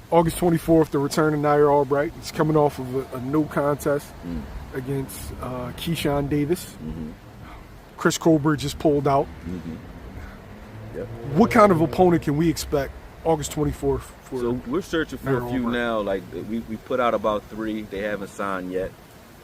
August 24th, the return of Nair Albright. He's coming off of a no contest against Keyshawn Davis. Chris Colbert just pulled out. Yep. What kind of opponent can we expect August 24th for? So we're searching for a few now. Like we put out about 3. They haven't signed yet.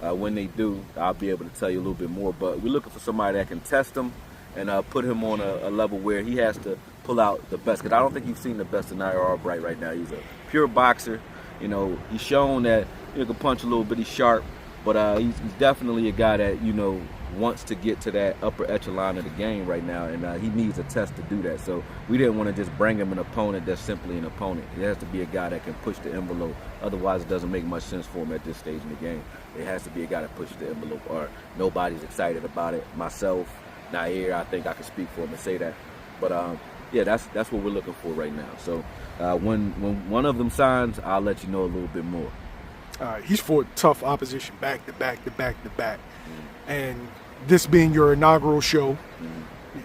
When they do, I'll be able to tell you a little bit more. But we're looking for somebody that can test him and put him on a level where he has to pull out the best. Because I don't think you've seen the best of Nair Albright right now. He's a pure boxer. You know, he's shown that he can punch a little bit. He's sharp. But he's definitely a guy that, you know, wants to get to that upper echelon of the game right now, and he needs a test to do that. So we didn't want to just bring him an opponent that's simply an opponent. It has to be a guy that can push the envelope. Otherwise, it doesn't make much sense for him at this stage in the game. It has to be a guy that pushes the envelope, or nobody's excited about it. Myself, Nair, I think I can speak for him and say that. But yeah, that's what we're looking for right now. So when one of them signs, I'll let you know a little bit more. He's fought tough opposition back to back to back to back. And this being your inaugural show,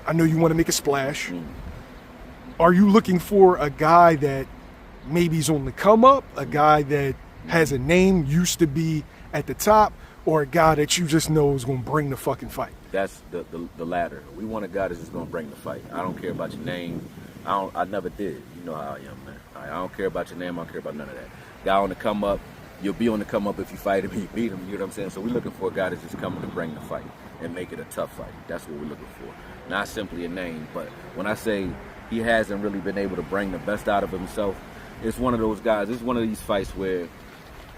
I know you want to make a splash. Are you looking for a guy that maybe is on the come up, a guy that has a name, used to be at the top, or a guy that you just know is going to bring the fucking fight? That's the latter. We want a guy that's just going to bring the fight. I don't care about your name. I never did. You know how I am, man. I don't care about your name. I don't care about none of that. Guy on the come up. You'll be on the come up if you fight him and you beat him. You know what I'm saying? So we're looking for a guy that's just coming to bring the fight and make it a tough fight. That's what we're looking for. Not simply a name, but when I say he hasn't really been able to bring the best out of himself, it's one of those guys. It's one of these fights where,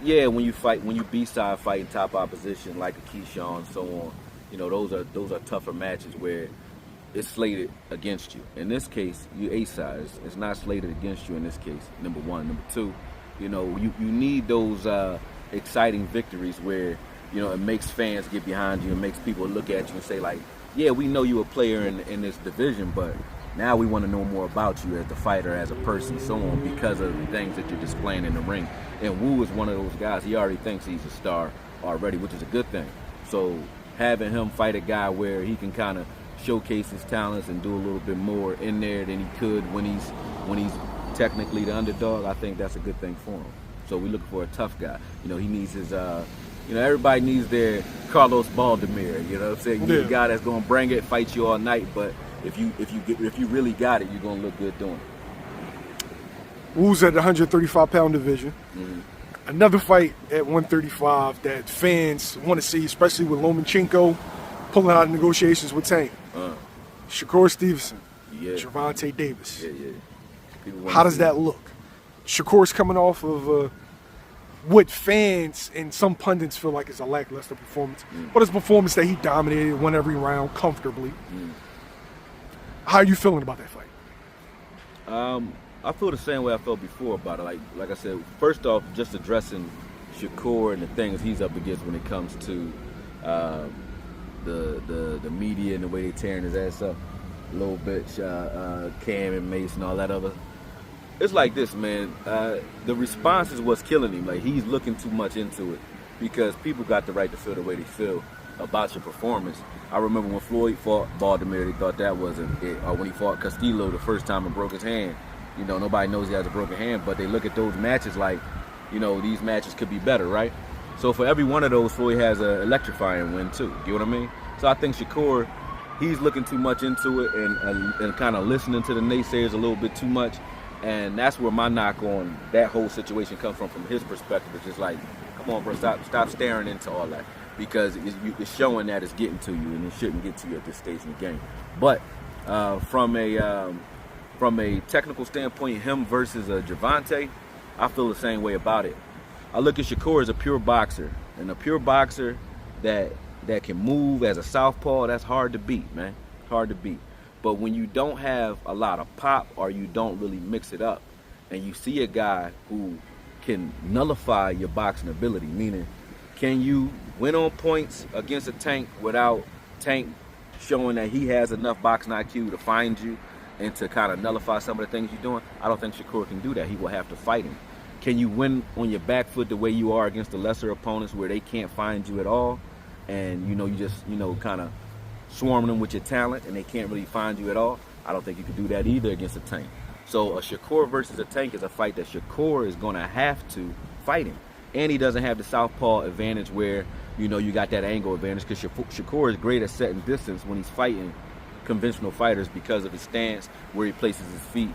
yeah, when you B-side fighting top opposition like a Keyshawn and so on, you know, those are tougher matches where it's slated against you. In this case, you A-side. It's not slated against you in this case, number one. Number two, you know, you need those exciting victories where, you know, it makes fans get behind you and makes people look at you and say, like, yeah, we know you're a player in this division, but now we want to know more about you as the fighter, as a person, so on, because of the things that you're displaying in the ring. And Wu is one of those guys. He already thinks he's a star already, which is a good thing. So having him fight a guy where he can kind of showcase his talents and do a little bit more in there than he could when he's technically the underdog, I think that's a good thing for him. So we're looking for a tough guy. You know, he needs his, you know, everybody needs their Carlos Baldomir. You know what I'm saying? You need a guy that's going to bring it, fight you all night, but if you really got it, you're going to look good doing it. Wu's at the 135-pound division. Another fight at 135 that fans want to see, especially with Lomachenko pulling out of negotiations with Tank. Shakur Stevenson, Gervonta Davis. How does that look? Shakur's coming off of what fans and some pundits feel like is a lackluster performance, but it's a performance that he dominated, won every round comfortably. How are you feeling about that fight? I feel the same way I felt before about it. Like I said, first off, just addressing Shakur and the things he's up against when it comes to the media and the way they tearing his ass up a little bit, Cam and Mace and all that other. It's like this, man. The response is what's killing him. Like, he's looking too much into it because people got the right to feel the way they feel about your performance. I remember when Floyd fought Baldomir, they thought that wasn't it. Or when he fought Castillo the first time and broke his hand. You know, nobody knows he has a broken hand, but they look at those matches like, you know, these matches could be better, right? So for every one of those, Floyd has an electrifying win too. You know what I mean? So I think Shakur, he's looking too much into it and kind of listening to the naysayers a little bit too much. And that's where my knock on that whole situation comes from his perspective. It's just like, come on, bro, stop staring into all that. Because it's showing that it's getting to you, and it shouldn't get to you at this stage in the game. But from a technical standpoint, him versus Gervonta, I feel the same way about it. I look at Shakur as a pure boxer, and a pure boxer that can move as a southpaw, that's hard to beat, man. Hard to beat. But when you don't have a lot of pop or you don't really mix it up, and you see a guy who can nullify your boxing ability, meaning can you win on points against a Tank without Tank showing that he has enough boxing IQ to find you and to kind of nullify some of the things you're doing? I don't think Shakur can do that. He will have to fight him. Can you win on your back foot the way you are against the lesser opponents where they can't find you at all? And, you know, you just, you know, kind of swarming them with your talent and they can't really find you at all? I don't think you can do that either against a Tank. So a Shakur versus a Tank is a fight that Shakur is going to have to fight him. And he doesn't have the southpaw advantage where, you know, you got that angle advantage, because Shakur is great at setting distance when he's fighting conventional fighters because of his stance, where he places his feet.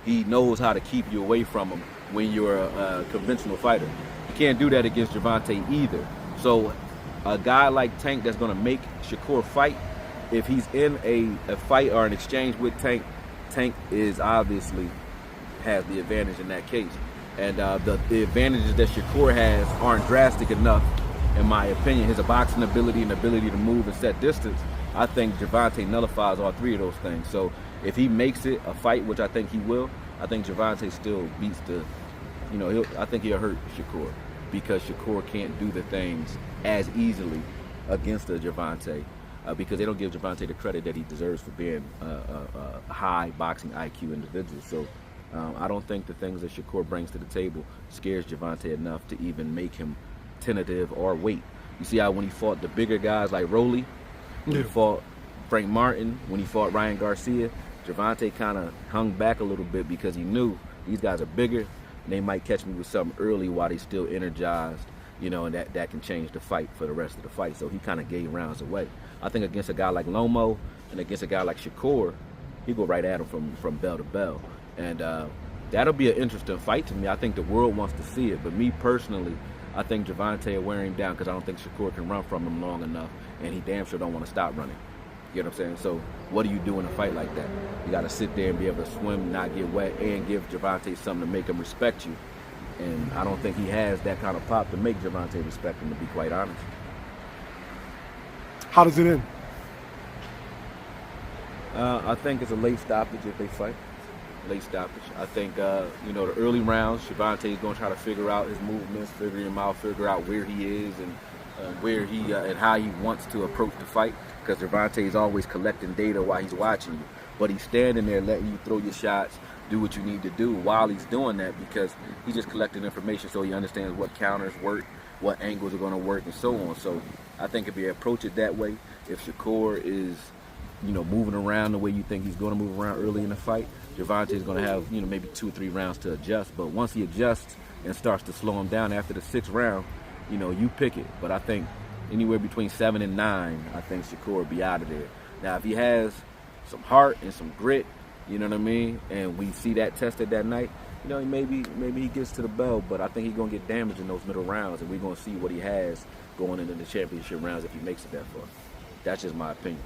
He knows how to keep you away from him when you're a conventional fighter. You can't do that against Gervonta either. So a guy like Tank that's going to make Shakur fight, if he's in a fight or an exchange with Tank, Tank is obviously has the advantage in that case. And the advantages that Shakur has aren't drastic enough, in my opinion. His boxing ability and ability to move and set distance, I think Gervonta nullifies all three of those things. So if he makes it a fight, which I think he will, I think Gervonta still beats the, you know, I think he'll hurt Shakur, because Shakur can't do the things as easily against a Gervonta, because they don't give Gervonta the credit that he deserves for being a high boxing IQ individual. So I don't think the things that Shakur brings to the table scares Gervonta enough to even make him tentative or wait. You see how when he fought the bigger guys like Rolly, when he fought Frank Martin, when he fought Ryan Garcia, Gervonta kind of hung back a little bit because he knew these guys are bigger and they might catch me with something early while they still energized, you know, and that can change the fight for the rest of the fight. So he kind of gave rounds away. I think against a guy like Lomo and against a guy like Shakur, he go right at him from bell to bell. And that'll be an interesting fight to me. I think the world wants to see it. But me personally, I think Gervonta will wear him down, because I don't think Shakur can run from him long enough. And he damn sure don't want to stop running. You know what I'm saying? So what do you do in a fight like that? You got to sit there and be able to swim, not get wet, and give Gervonta something to make him respect you. And I don't think he has that kind of pop to make Gervonta respect him, to be quite honest. How does it end? I think it's a late stoppage if they fight. Late stoppage. I think, you know, the early rounds, Gervonta is going to try to figure out his movements, figure him out, figure out where he is and where he and how he wants to approach the fight, because Gervonta is always collecting data while he's watching you. But he's standing there letting you throw your shots, do what you need to do while he's doing that, because he's just collecting information so he understands what counters work, what angles are going to work, and so on. So I think if you approach it that way, if Shakur is, you know, moving around the way you think he's going to move around early in the fight, Gervonta is going to have, you know, maybe 2 or 3 rounds to adjust. But once he adjusts and starts to slow him down after the 6th round, you know, you pick it. But I think anywhere between 7 and 9, I think Shakur will be out of there. Now, if he has some heart and some grit, you know what I mean, and we see that tested that night, you know, maybe he gets to the bell, but I think he's going to get damaged in those middle rounds, and we're going to see what he has going into the championship rounds if he makes it that far. That's just my opinion.